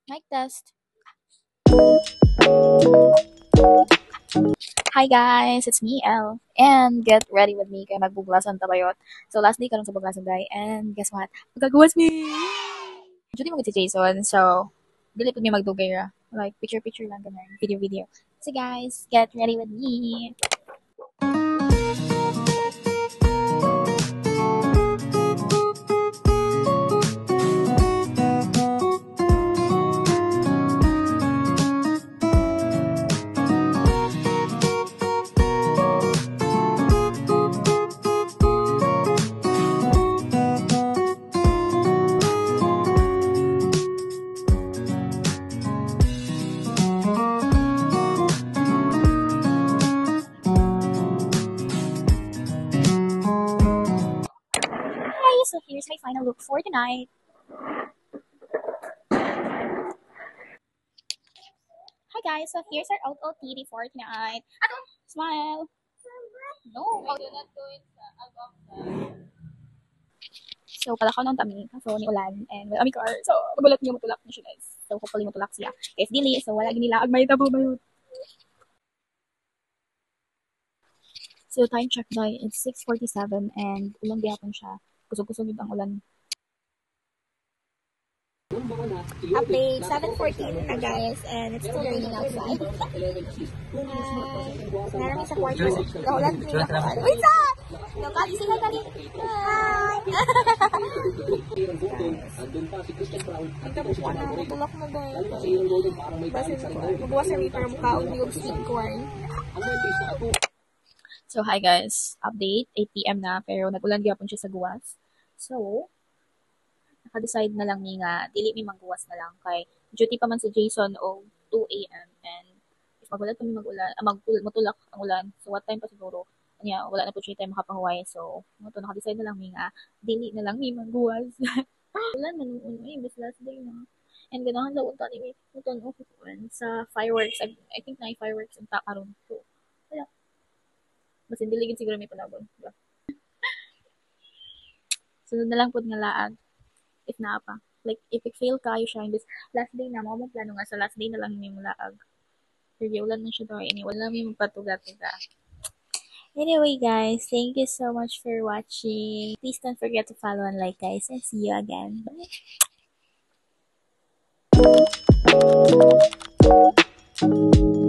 Mic test. Hi guys, it's me, Elle. And get ready with me kay magbuglasan tabayot. So last day karon sa buglasan day and guess what? Magagawas me. Judy mo si Jason. So dili pud mi magdugay ra. Like picture lang ganun, video. So guys, get ready with me. Hi, so here's my final look for tonight. Hi guys, so here's our OOTD for tonight. Ato, smile. No, how do not do it above the... So, palakaw ng tami, kaso ni ulan, and wala kami car. So, magulat niyo mutulak niyo siya, guys. So, hopefully mutulak siya. If dili, so wala ginila agmay tabo ba yun. So, time check by, it's 6:47 and ulan gihapon siya. Kusog-kusog yun ang ulan. Update 7:14 na guys, and it's still raining outside. Narami sa kwarto. Kaulan ko yung nakuan. Wait sa! Lokal, sila dali. Hi! Ito po po na, matulak mo ba? Basin ko. Magawa sa meter mo kaon yung sweet corn. So, hi guys. Update, 8 p.m. na, pero nag-ulan gyapon siya sa guwas. So, naka-decide na lang ni nga, dili mi magguwas na lang kay duty pa man si Jason o 2 a.m. and if magulat kami mag-ulan, matulak ang ulan, so what time pa siguro, kanya wala na po siya tayo makapahuway, so moto naka-decide na lang mi nga, dili na lang mi magguwas. Ulan man nung imbes last day na. And ganahan sa unta ni moto no sa fireworks, I think na fireworks ang karon. So, wala. Mas hindi siguro may panabon. Diba? Sunod na lang po nga laag. If na pa. Like, if fail kayo siya, imbes last day na, mo plano nga sa last day na lang yung mulaag. Sige, ulan na siya daw. Wala may magpatuga-tuga. Anyway, guys, thank you so much for watching. Please don't forget to follow and like, guys, and see you again. Bye!